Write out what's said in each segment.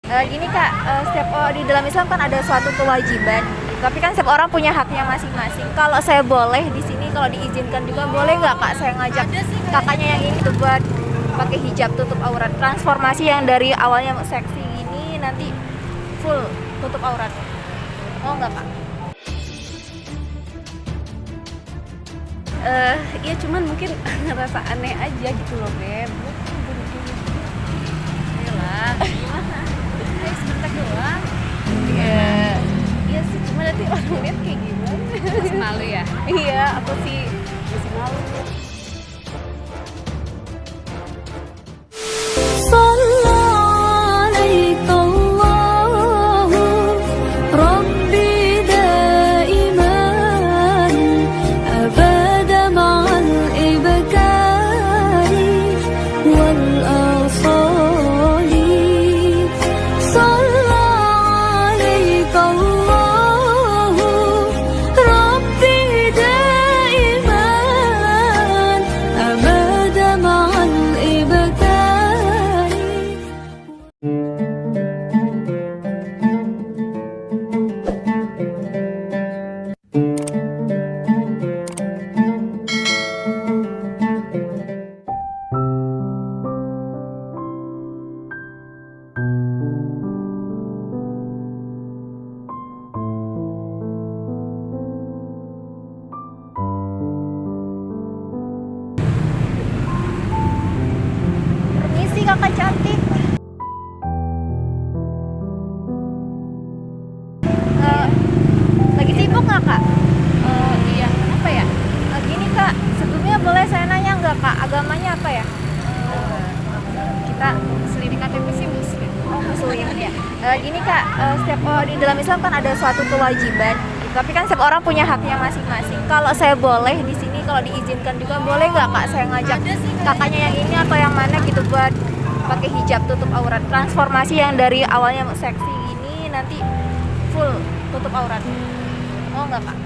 Gini Kak, di dalam Islam kan ada suatu kewajiban, tapi kan setiap orang punya haknya masing-masing. Kalau saya boleh di sini, kalau diizinkan juga boleh nggak Kak saya ngajak kakaknya yang ini tuh buat pakai hijab tutup aurat, transformasi yang dari awalnya seksi gini nanti full tutup aurat. Mau nggak Kak? Iya cuman mungkin ngerasa aneh aja gitu loh Beb. Ayolah, gimana? Ayo sebentar doang. Iya sih, cuma nanti orang lihat kayak gimana. Masih malu ya? Iya, aku sih masih malu. Permisi kakak cantik. Lagi sibuk nggak Kak? Iya, kenapa ya? Gini Kak, sebelumnya boleh saya nanya nggak Kak, agamanya apa ya? Kita muslim, KTP sih muslim. Oh muslim ya. Gini Kak, di dalam Islam kan ada suatu kewajiban, tapi kan setiap orang punya haknya masing-masing. Kalau saya boleh di sini, kalau diizinkan juga boleh nggak Kak saya ngajak kakaknya yang ini atau yang mana gitu buat pakai hijab tutup aurat, transformasi yang dari awalnya seksi gini nanti full tutup aurat. Mau nggak Kak?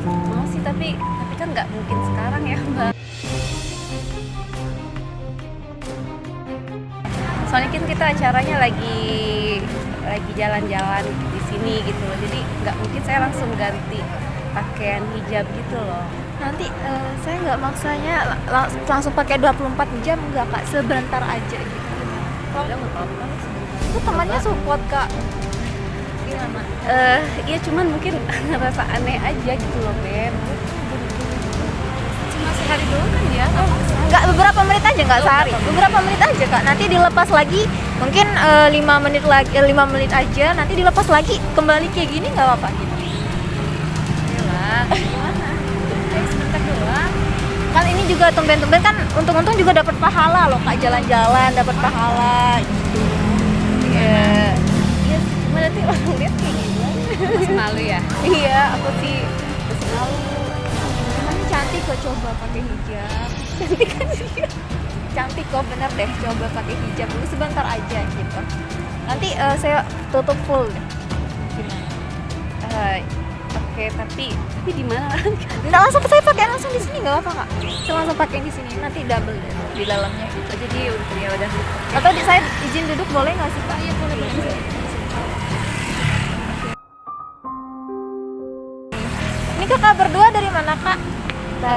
Mau sih tapi kan nggak mungkin sekarang ya Mbak. Soalnya kan kita acaranya lagi jalan-jalan di sini gitu loh. Jadi nggak mungkin saya langsung ganti pakaian hijab gitu loh. Nanti saya nggak maksanya langsung pakai 24 jam nggak Kak, sebentar aja gitu. Udah nggak apa-apa sebentar. Itu temannya support Kak. Gimana? Iya cuman mungkin ngerasa aneh aja gitu loh Beb. Cuma sehari doang kan ya? Nggak, beberapa menit aja, nggak sehari, beberapa menit aja Kak, nanti dilepas lagi mungkin 5 menit lagi, 5 menit aja, nanti dilepas lagi kembali kayak gini nggak apa-apa gitu. Ayolah, gimana? Ayo sebentar doang. Kan ini juga tumben-tumben kan, untung-untung juga dapat pahala loh Kak, jalan-jalan dapat pahala gitu. Iya sih, cuma nanti orang lihat kayak gimana. Masih malu ya? Iya, aku sih masih malu. Emangnya cantik kok, coba pakai hijab. Cantik kan dia. Cantik kok, bener deh, coba pakai hijab dulu sebentar aja gitu. Nanti saya tutup full deh. Gimana? Oke, tapi di mana? Nggak, langsung saya pakai langsung di sini nggak apa Kak. Saya langsung pakai di sini, nanti double deh di dalamnya gitu. Jadi ya udah. Atau saya izin duduk boleh nggak sih Kak? Iya, boleh. Ini kakak berdua dari mana Kak? Kita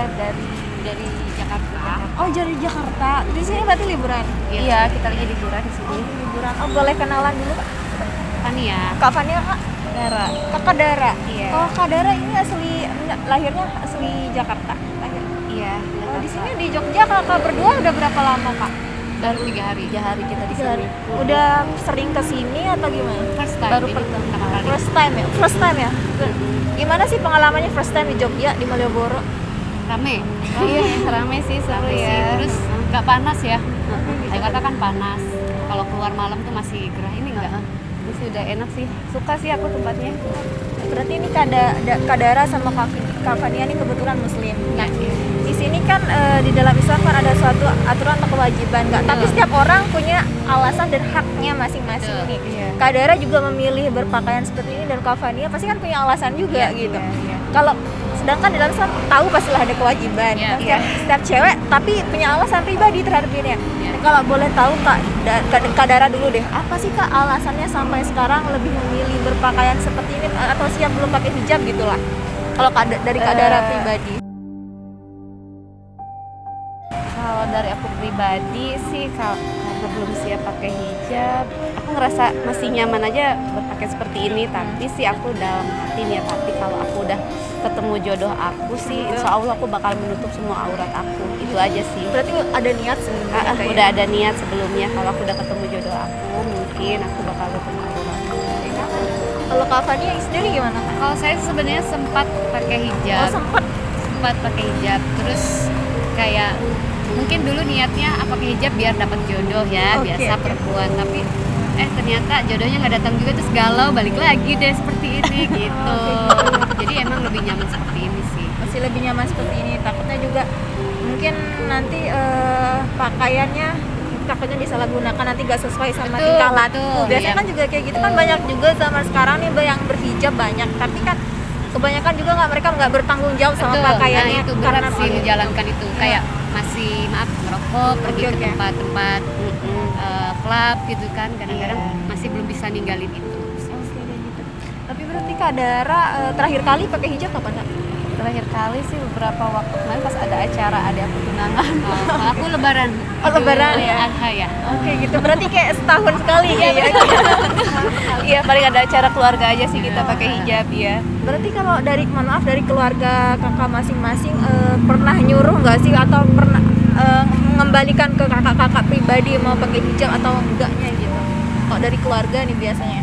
dari Jakarta. Oh dari Jakarta. Di sini berarti liburan? Iya, kita lagi liburan di sini. Liburan. Oh boleh kenalan dulu Kak? Fania. Kak Fania Kak? Dara. Kakak Dara? Iya. Oh Kak Dara ini lahirnya asli Jakarta? Lahir. Iya. Oh, di sini di Jogja kakak berdua udah berapa lama Kak? Baru 3 hari. 3 hari kita di sini. Udah sering kesini atau gimana? First time. Baru ini pertama kali. First time ya? First time ya? Gimana sih pengalamannya first time di Jogja, di Malioboro? Rame. Iya, rame sih, seru ya. sih. Terus nggak panas ya. Jakarta kan panas. Kalau keluar malam tuh masih gerah, ini enggak. Ini sih udah enak sih. Suka sih aku tempatnya. Berarti ini Kak Dara sama Kak Fania ini kebetulan muslim. Nah, di sini kan di dalam Islam kan ada suatu aturan atau kewajiban nggak? Tapi setiap orang punya alasan dan haknya masing-masing nih. Iya. Kak Dara juga memilih berpakaian seperti ini dan Kak Fania pasti kan punya alasan juga gitu. Iya. Kalau sedangkan dalam Islam tahu pastilah ada kewajiban. Iya. Setiap cewek tapi punya alasan pribadi terhadap dirinya. Iya. Kalau boleh tahu Kak Dara dulu deh, apa sih Kak alasannya sampai sekarang lebih memilih berpakaian seperti ini atau siap belum pakai hijab gitulah? Kalau dari Kak Dara pribadi. Kalau dari aku pribadi sih, karena belum siap pakai hijab, aku ngerasa masih nyaman aja berpakaian seperti ini. Tapi sih aku dalam hati niat hati kalau aku udah ketemu jodoh aku sih, insya Allah aku bakal menutup semua aurat aku. Itu aja sih. Berarti ada niat sebelumnya. Udah ada niat sebelumnya kalau aku udah ketemu jodoh aku, mungkin aku bakal ketemu aurat. Kalau Kak Fania sendiri gimana Kak? Kalau saya sebenarnya sempat pakai hijab, sempat pakai hijab, terus kayak mungkin dulu niatnya pakai hijab biar dapat jodoh ya, biasa perempuan, tapi ternyata jodohnya nggak datang juga, terus galau balik lagi deh seperti ini gitu. Jadi emang lebih nyaman seperti ini sih. masih lebih nyaman seperti ini. Takutnya juga mungkin nanti pakaiannya takutnya disalahgunakan, nanti gak sesuai sama Betul, tingkah laku. betul, Biasanya iya. kan juga kayak gitu kan, banyak juga zaman sekarang nih yang berhijab banyak, tapi kan kebanyakan juga mereka nggak bertanggung jawab sama Betul. pakaiannya. Nah, itu berat sih menjalankan itu, kayak masih ngerokok, pergi ke tempat-tempat klub gitu kan, kadang-kadang masih belum bisa ninggalin itu. Gitu. Tapi berarti Kak Dara terakhir kali pakai hijab kapan Kak? Terakhir kali sih beberapa waktu kemarin pas ada acara adik aku tunangan. Aku lebaran. Oh, lebaran ya? Adha ya. Oke gitu, berarti kayak setahun sekali ya. Iya, paling ada acara keluarga aja sih kita pakai hijab ya. Berarti kalau dari, mohon maaf, dari keluarga kakak masing-masing pernah nyuruh nggak sih atau pernah mengembalikan ke kakak-kakak pribadi mau pakai hijab atau enggaknya gitu? Kalau dari keluarga nih biasanya,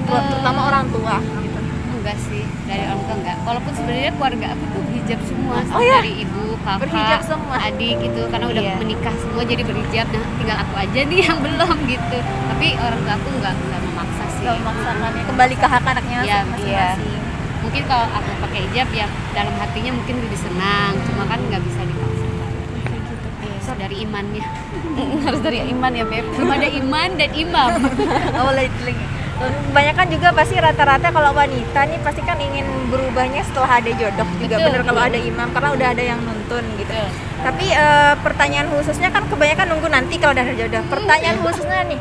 terutama orang tua gitu. Enggak sih, dari orang tua enggak. Walaupun sebenarnya keluarga aku tuh hijab semua, Oh, ya? dari ibu, kakak, Berhijab semua? adik gitu, karena udah Iya. menikah semua jadi berhijab. Nah, tinggal aku aja nih yang belum gitu. Tapi orang tua aku enggak memaksa sih. Nggak memaksakan ya, kembali ke hak anaknya Iya, masing-masing. Mungkin kalau aku pakai hijab ya dalam hatinya mungkin lebih senang, cuma kan nggak bisa dipaksakan. Harus dari imannya. Harus dari iman ya, Beb. Belum ada iman dan imam. Oh, lagi. Kebanyakan juga pasti rata-rata kalau wanita nih pasti kan ingin berubahnya setelah ada jodoh juga. Betul, Bener kalau betul. ada imam, karena udah ada yang nuntun gitu. Betul. Tapi pertanyaan khususnya kan kebanyakan nunggu nanti kalau udah ada jodoh. Pertanyaan khususnya nih,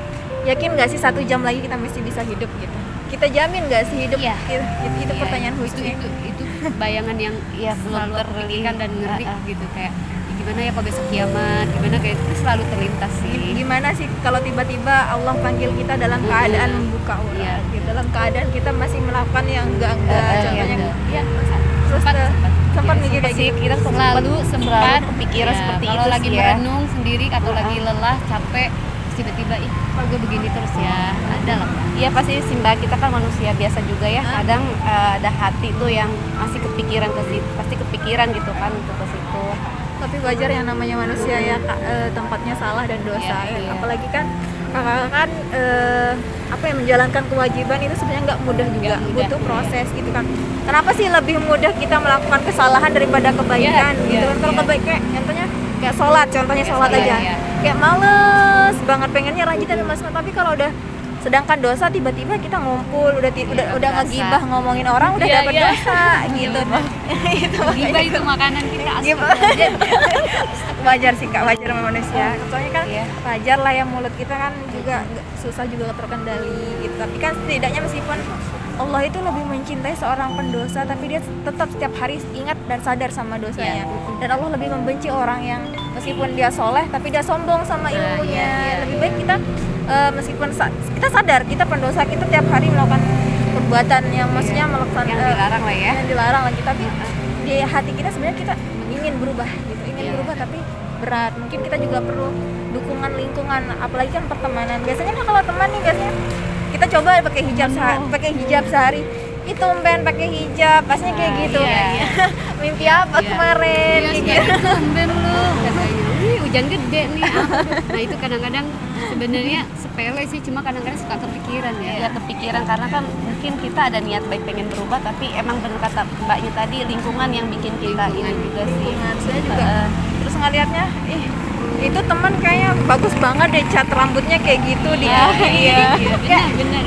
yakin nggak sih 1 jam lagi kita mesti bisa hidup gitu? Kita jamin nggak sih hidup? Iya. Itu Iya, pertanyaan khususnya. itu bayangan yang selalu aku pikirkan dan ngeri gitu, kayak gimana ya kalau besok kiamat, gimana kayak itu selalu terlintas sih. Gimana sih kalau tiba-tiba Allah panggil kita dalam keadaan membuka aurat, Iya. gitu. Dalam keadaan kita masih melakukan yang enggak, contohnya Iya, terus sempat mikir kayak sih gitu. kita selalu sempat kepikiran ya, seperti kalau itu lagi sih ya. merenung sendiri atau lagi lelah capek tiba-tiba kok gue begini terus ya, ada lah. Iya pasti Simba, kita kan manusia biasa juga ya. Kadang ada hati tuh yang masih kepikiran ke situ, pasti kepikiran gitu kan untuk ke situ. Tapi wajar yang namanya manusia ya Kak, tempatnya salah dan dosa Iya, ya. iya. Apalagi kan kakak kan apa yang menjalankan kewajiban itu sebenarnya nggak mudah juga, Nggak mudah, butuh iya. proses gitu kan. Kenapa sih lebih mudah kita melakukan kesalahan daripada kebaikan Iya, gitu iya, kan? Kalau iya. kebaikan contohnya kayak sholat, contohnya sholat iya, aja iya. kayak males banget, pengennya rajin dan mas, tapi kalau udah sedangkan dosa tiba-tiba kita ngumpul udah berasa. ngegibah ngomongin orang udah Iya, dapat iya. dosa gitu. Itu Gibah itu makanan kita Gimana? Wajar sih Kak, wajar sama manusia. Soalnya kan Iya. wajar lah ya, mulut kita kan juga susah juga terkendali gitu. Tapi kan setidaknya meskipun Allah itu lebih mencintai seorang pendosa, tapi dia tetap setiap hari ingat dan sadar sama dosanya. Dan Allah lebih membenci orang yang meskipun dia soleh tapi dia sombong sama ilmunya. iya. Lebih baik kita meskipun kita sadar kita pendosa, kita tiap hari melakukan perbuatan yang maksudnya melakukan Yang dilarang lah ya. yang dilarang lagi, tapi di hati kita sebenarnya kita ingin berubah gitu, ingin berubah tapi berat. Mungkin kita juga perlu dukungan lingkungan, apalagi kan pertemanan. Biasanya kan kalau teman nih biasanya kita coba pakai hijab sehari itu pakai hijab pastinya kayak gitu. iya. Mimpi apa kemarin Iya, kayak gitu. tumben lu katanya. Hujan gede nih apa. Nah, itu kadang-kadang sebenarnya sepele sih, cuma kadang-kadang suka kepikiran ya. Ya kepikiran karena kan mungkin kita ada niat baik pengen berubah, tapi emang benar kata mbaknya tadi, lingkungan yang bikin kita ini juga sih. Lingkungan saya juga terus ngelihatnya itu teman kayaknya bagus banget deh cat rambutnya kayak gitu dia. Iya. Benar.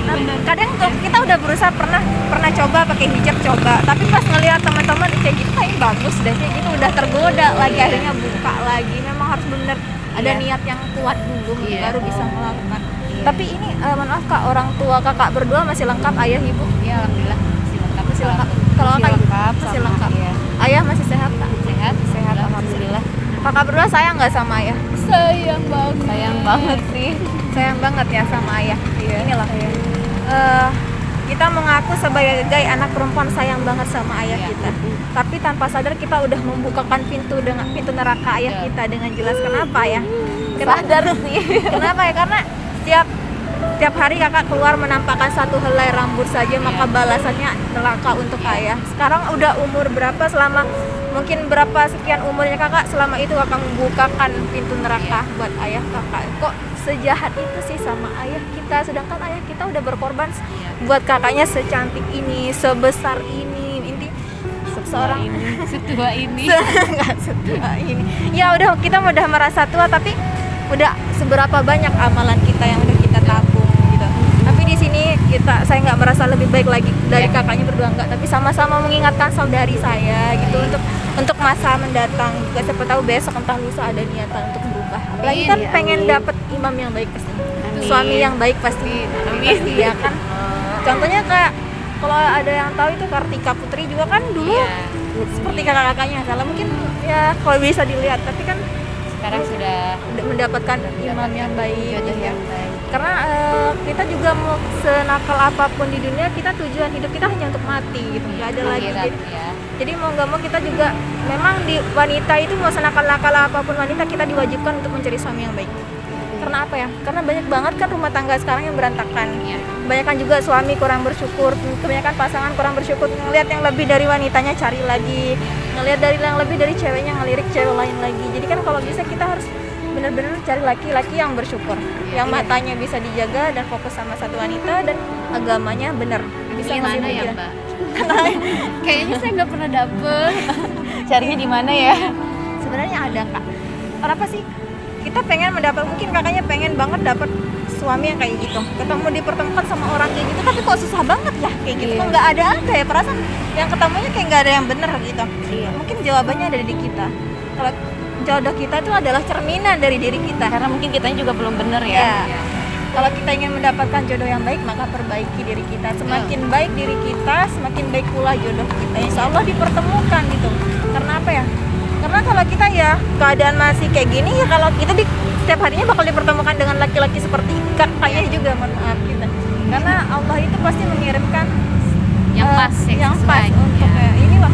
Kadang tuh kita udah berusaha pernah coba pakai hijab coba, tapi pas ngelihat teman-teman kayak gitu kayak bagus deh kayak gitu udah tergoda lagi akhirnya buka lagi. Memang harus bener ada niat yang kuat dulu baru bisa melakukan. Tapi ini mohon maaf Kak, orang tua Kakak berdua masih lengkap, ayah ibu? Iya, alhamdulillah masih lengkap. Masih lengkap. Kalau Kakak masih lengkap. Iya. Ayah masih sehat Kak? Sehat alhamdulillah. Kakak berdua sayang nggak sama ayah? Sayang banget sih. Sayang banget ya sama ayah. Inilah kita mengaku sebagai anak perempuan sayang banget sama ayah kita. Tapi tanpa sadar kita udah membukakan pintu neraka ayah kita dengan jelas. Kenapa ya? Sadar sih. Kenapa ya? Karena setiap hari kakak keluar menampakkan satu helai rambut saja maka balasannya neraka untuk ayah. Sekarang udah umur berapa, selama mungkin berapa sekian umurnya kakak, selama itu kakak membukakan pintu neraka buat ayah kakak. Kok sejahat itu sih sama ayah kita, sedangkan ayah kita udah berkorban buat kakaknya secantik ini, sebesar ini, inti seorang Setua ini. Nggak setua ini. Ya udah kita udah merasa tua, tapi udah seberapa banyak amalan kita yang udah kita tabung gitu. Tapi di sini saya nggak merasa lebih baik lagi dari kakaknya berdua, enggak, tapi sama-sama mengingatkan saudari saya gitu untuk masa mendatang juga, siapa tahu besok entah lusa ada niatan untuk berubah. Apalagi kan pengen dapet imam yang baik pasti, suami yang baik pasti, pasti ya kan. Contohnya kayak kalau ada yang tahu itu Kartika Putri juga kan dulu seperti kakak-kakaknya, salah mungkin ya kalau bisa dilihat, tapi kan Sekarang sudah mendapatkan imam yang baik, jodoh ya. yang baik. Karena kita juga mau senakal apapun di dunia, kita tujuan hidup kita hanya untuk mati gitu, nggak ada lagi. Jadi mau nggak mau kita juga memang di wanita itu mau senakal-nakal apapun wanita, kita diwajibkan untuk mencari suami yang baik. Karena apa ya? Karena banyak banget kan rumah tangga sekarang yang berantakan. Kebanyakan juga suami kurang bersyukur, kebanyakan pasangan kurang bersyukur, ngelihat yang lebih dari wanitanya cari lagi, ngelihat dari yang lebih dari ceweknya ngelirik cewek lain lagi. Jadi kan kalau bisa kita harus benar-benar cari laki-laki yang bersyukur, yang matanya bisa dijaga dan fokus sama satu wanita dan agamanya benar. Bisa Gimana ngasih ya dia. Mbak? Kayaknya saya nggak pernah dapet. Carinya di mana ya? Sebenarnya ada Kak. Kenapa sih? Kita pengen mendapat, mungkin kakaknya pengen banget dapat suami yang kayak gitu, ketemu dipertemukan sama orang kayak gitu, tapi kok susah banget ya kayak gitu. Kok nggak ada ya perasaan yang ketemunya kayak nggak ada yang bener gitu. Mungkin jawabannya ada di kita. Kalau jodoh kita itu adalah cerminan dari diri kita, Karena mungkin kitanya juga belum bener ya. Kalau kita ingin mendapatkan jodoh yang baik, maka perbaiki diri kita. Semakin baik diri kita, semakin baik pula jodoh kita. Insya Allah dipertemukan gitu. Karena apa ya? Karena kalau kita ya keadaan masih kayak gini ya, kalau kita setiap harinya bakal dipertemukan dengan laki-laki seperti kakaknya juga, mohon maaf kita. Karena Allah itu pasti mengirimkan Yang pas, yang sesuai. pas untuk ini lah.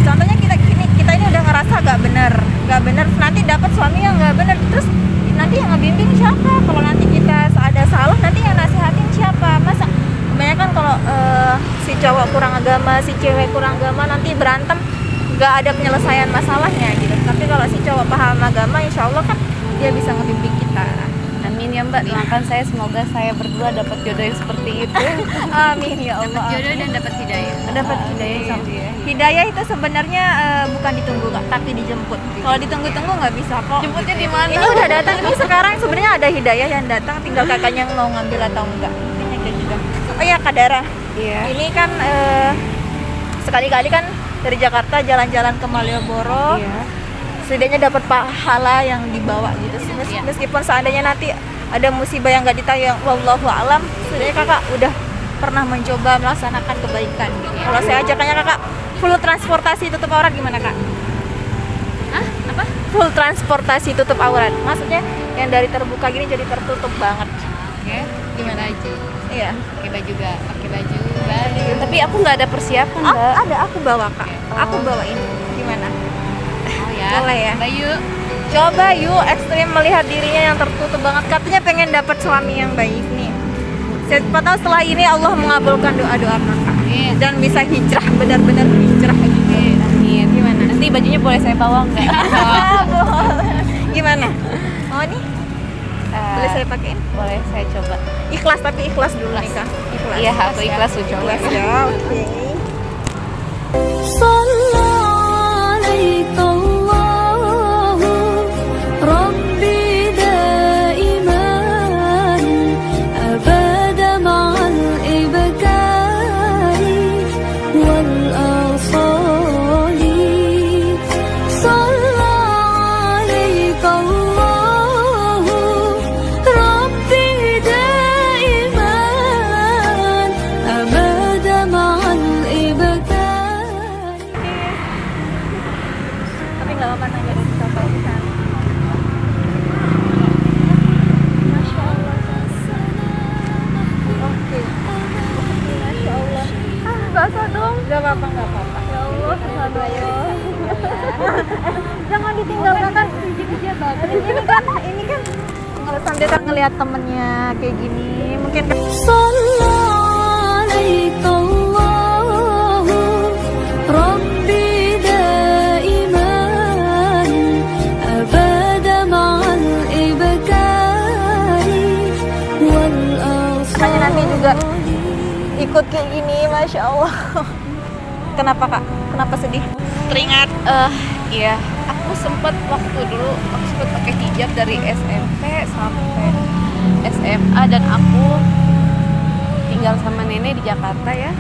Contohnya kita ini udah ngerasa gak bener, nanti dapat suami yang gak bener, terus nanti yang ngebimbing siapa? Kalau nanti kita ada salah, nanti yang nasihatin siapa? Masa kebanyakan kalau si cowok kurang agama, si cewek kurang agama, nanti berantem gak ada penyelesaian masalahnya gitu. Tapi kalau si cowok paham agama, insya Allah kan dia bisa ngebimbing kita. Amin ya Mbak, doakan saya semoga saya berdua dapat jodoh yang seperti itu. Amin ya Allah. Jodoh dan dapat hidayah. Dapat hidayah sama. Hidayah itu sebenarnya bukan ditunggu Kak, tapi dijemput. Kalau ditunggu-tunggu nggak bisa kok. Jemputnya di mana? Ini udah datang, ini sekarang sebenarnya ada hidayah yang datang, tinggal kakaknya mau ngambil atau enggak. Ini kayak gitu. Oh iya Kak Dara. Iya. Ini kan sekali-kali kan dari Jakarta jalan-jalan ke Malioboro. Iya. Setidaknya dapat pahala yang dibawa gitu. Meskipun seandainya nanti ada musibah yang nggak ditayang, wallahu alam, setidaknya kakak udah pernah mencoba melaksanakan kebaikan. Kalau saya ajakannya kakak full transportasi tutup aurat, gimana Kak? Hah? Apa? Full transportasi tutup aurat, maksudnya yang dari terbuka gini jadi tertutup banget. Oke. Gimana? Baju. Iya. Pakai baju gak? Pakai baju. Tapi aku nggak ada persiapan Mbak. Ada, aku bawa Kak. Aku bawain. Gimana? Oh ya. Boleh ya? Bayu. Coba yuk ekstrim melihat dirinya yang tertutup banget. Katanya pengen dapat suami yang baik nih. Siapa tahu setelah ini Allah mengabulkan doa-doa kakak dan bisa hijrah, benar-benar hijrah gitu. Amin. Gimana? Nanti bajunya boleh saya bawa nggak? Boleh. Gimana? Oh nih? Boleh saya pakein? Boleh saya coba. Ikhlas, tapi ikhlas dulu nih Kak. Ikhlas. Iya, aku ikhlas tuh coba. Ikhlas ya, oke. صلى عليك الله ربي ini kan sambil kan ngelihat temennya kayak gini, mungkin kan makanya nanti juga ikut kayak gini, masya Allah. Kenapa kak? Kenapa sedih? Teringat, iya, aku sempat waktu dulu aku sempat pakai hijab dari SMP sampai SMA dan aku tinggal sama nenek di Jakarta ya.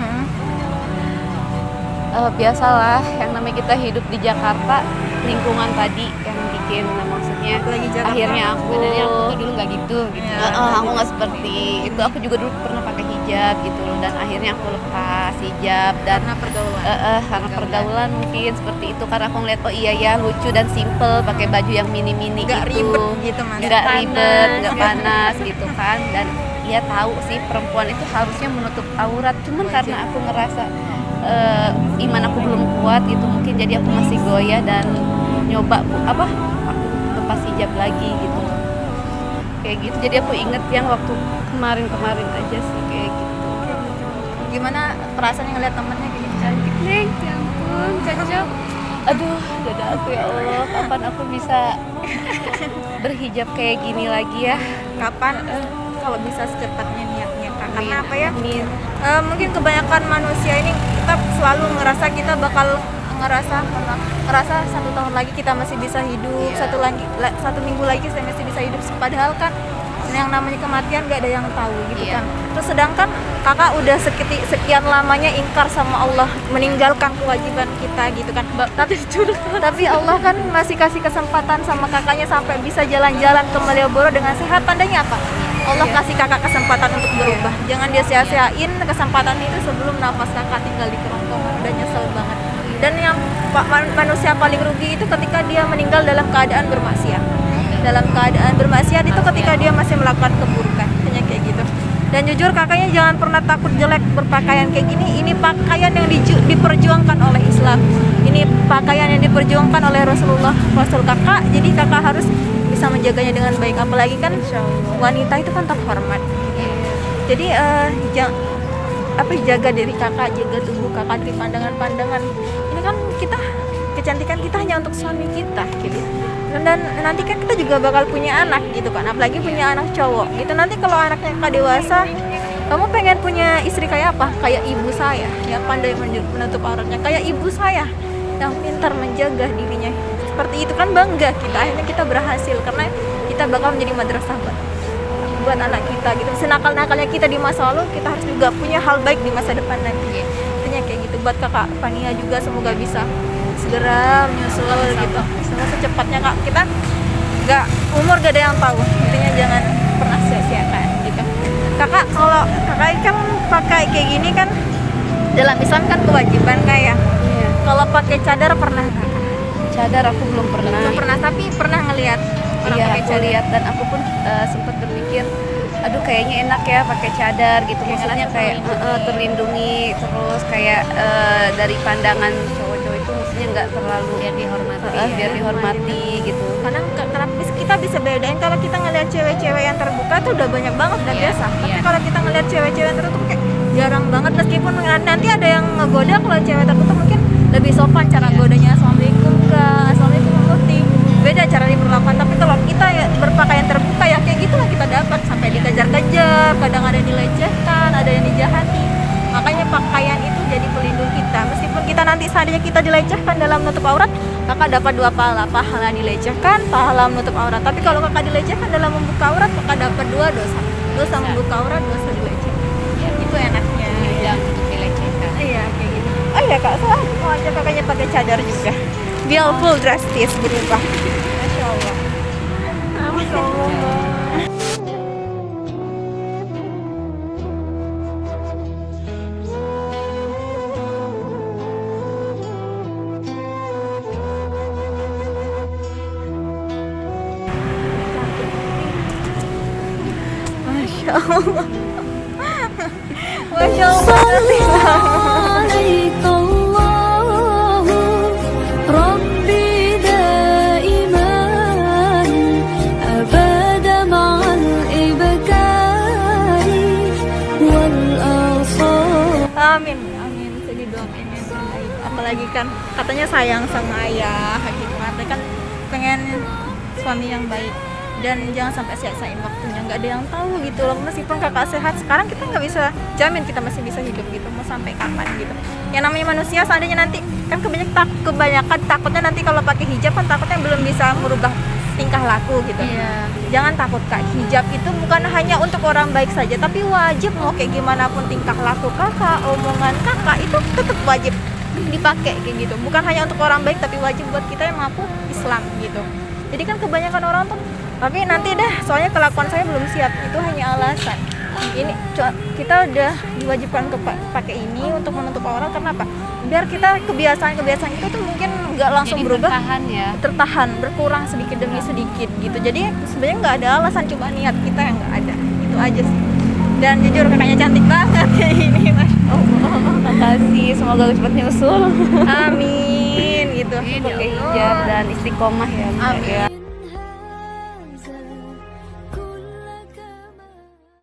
Biasalah yang namanya kita hidup di Jakarta, lingkungan tadi yang bikin, maksudnya Lagi Jakarta. akhirnya aku Sebenarnya aku tuh dulu nggak gitu gitu. aku nggak seperti itu. Aku juga dulu pernah pakai hijab gitu loh, dan akhirnya aku lepas hijab dan Karena pergaulan. karena pergaulan mungkin seperti itu, karena aku ngeliat oh iya ya lucu dan simple pakai baju yang mini-mini Nggak gitu, ribet gitu, Mas. nggak Nggak ribet, panas. nggak panas gitu kan. Dan ia tahu sih perempuan itu harusnya menutup aurat, cuman karena aku ngerasa iman aku belum kuat gitu, mungkin jadi aku masih goyah dan nyoba aku lepas hijab lagi gitu, kayak gitu. Jadi aku inget yang waktu kemarin aja sih kayak gitu. Gimana perasaannya ngeliat temennya kayak gitu? Cantik neng, ya ampun, cocok. Aduh, dada aku ya Allah, kapan aku bisa berhijab kayak gini lagi ya? Kapan? Kalau bisa secepatnya niatnya kak. Karena Amin. apa ya? Amin. Mungkin kebanyakan manusia ini kita selalu ngerasa kita bakal ngerasa 1 tahun lagi kita masih bisa hidup, Iya. satu minggu lagi saya masih bisa hidup. Padahal kan yang namanya kematian gak ada yang tahu gitu Iya. kan. Terus sedangkan kakak udah sekian lamanya ingkar sama Allah, meninggalkan kewajiban kita gitu kan. Tapi Allah kan masih kasih kesempatan sama kakaknya sampai bisa jalan-jalan ke Malioboro dengan sehat. Tandanya apa? Allah Iya. kasih kakak kesempatan untuk berubah. Jangan dia sia-siain kesempatan itu sebelum nafas kakak tinggal di kerongkongan. Udah nyesel banget. Dan yang manusia paling rugi itu ketika dia meninggal dalam keadaan bermaksiat. Dalam keadaan bermaksiat itu ketika dia masih melakukan keburukan, hanya kayak gitu. Dan jujur kakaknya jangan pernah takut jelek berpakaian kayak gini. Ini pakaian yang diperjuangkan oleh Islam. Ini pakaian yang diperjuangkan oleh Rasul kakak. Jadi kakak harus bisa menjaganya dengan baik. Apalagi kan wanita itu kan terhormat. Jadi jaga diri kakak, jaga tubuh kakak dari pandangan-pandangan. Ini kan kecantikan kita hanya untuk suami kita gitu. Dan nanti kan kita juga bakal punya anak gitu kan, apalagi punya anak cowok gitu. Nanti kalau anaknya kakak dewasa, kamu pengen punya istri kayak apa? Kayak ibu saya yang pandai menutup auratnya, kayak ibu saya yang pintar menjaga dirinya. Seperti itu kan bangga kita, akhirnya kita berhasil karena kita bakal menjadi madrasah buat anak kita gitu. Senakal-nakalnya kita di masa lalu, kita harus juga punya hal baik di masa depan nanti. Intinya kayak gitu. Buat kakak Fania juga semoga bisa segera menyusul gitu. Semoga secepatnya kak. Kita umur gak ada yang tahu. Intinya jangan pernah sia-siakan gitu. Kakak kalau kakak kan pakai kayak gini kan dalam Islam kan kewajiban kayak. Iya. Kalau pakai cadar pernah nggak? Cadar aku belum pernah. Belum pernah, tapi pernah ngelihat orang Iya, pakai aku cadar. lihat dan aku pun sempat berpikir, aduh kayaknya enak ya pakai cadar gitu. Maksudnya kayak terlindungi, terus kayak dari pandangan cowok-cowok itu maksudnya nggak terlalu Biar dihormati. biar dihormati gitu. Karena kita bisa bedain kalau kita ngelihat cewek-cewek yang terbuka tuh udah banyak banget, udah Iya, biasa. Tapi iya. kalau kita ngelihat cewek-cewek yang tertutup kayak jarang banget, meskipun nanti ada yang ngegoda. Kalau cewek tertutup mungkin lebih sopan cara godanya, assalamualaikum kak, assalamualaikum mufti, beda cara diperlakukan. Tapi kalau kita ya berpakaian terbuka ya kayak gitulah kita dapat, sampai dikejar-kejar, kadang ada yang dilecehkan, ada yang dijahati. Makanya pakaian itu jadi pelindung kita. Meskipun kita nanti seandainya kita dilecehkan dalam menutup aurat, kakak dapat 2 pahala dilecehkan, pahala menutup aurat. Tapi kalau kakak dilecehkan dalam membuka aurat, kakak dapat 2 dosa. Dosa membuka aurat, dosa dilecehkan. Itu enaknya. Yang untuk dilecehkan. Iya kayak gitu. Oh iya kak, saya mau ajak kakaknya pakai cadar juga. Biar full drastis berubah. Masya Allah. Masya Allah. Masya Allah. Masya Allah. عليك الله ربي دائما Amin, amin. Saya didoain yang terbaik. Apalagi kan katanya sayang sama ayah gitu. Katanya kan pengen suami yang baik dan jangan sampai sia-siain waktunya. Nggak ada yang tahu gitu loh. Meskipun kakak sehat sekarang, kita nggak bisa jamin kita masih bisa hidup gitu. Mau sampai kapan gitu. Yang namanya manusia, seandainya nanti kan kebanyakan takutnya nanti kalau pakai hijab kan takutnya belum bisa merubah tingkah laku gitu. Iya. Jangan takut kak, hijab itu bukan hanya untuk orang baik saja, tapi wajib mau kayak gimana pun tingkah laku kakak, omongan kakak itu tetap wajib dipakai kayak gitu. Bukan hanya untuk orang baik, tapi wajib buat kita yang mampu Islam gitu. Jadi kan kebanyakan orang tuh, tapi nanti deh, soalnya kelakuan saya belum siap, itu hanya alasan. Ini kita udah diwajibkan ke pakai ini untuk menutup aurat, kenapa? Biar kita kebiasaan itu tuh mungkin nggak langsung Jadi berubah, tertahan ya. tertahan berkurang sedikit demi sedikit gitu. Jadi sebenarnya nggak ada alasan, cuma niat kita yang nggak ada, itu aja sih. Dan jujur kakaknya cantik banget kayak ini, masya Allah. Makasih, semoga cepat nyusul. Amin gitu. Amin, ya Pakai Allah. hijab dan istiqomah ya. Mbak, Amin. ya.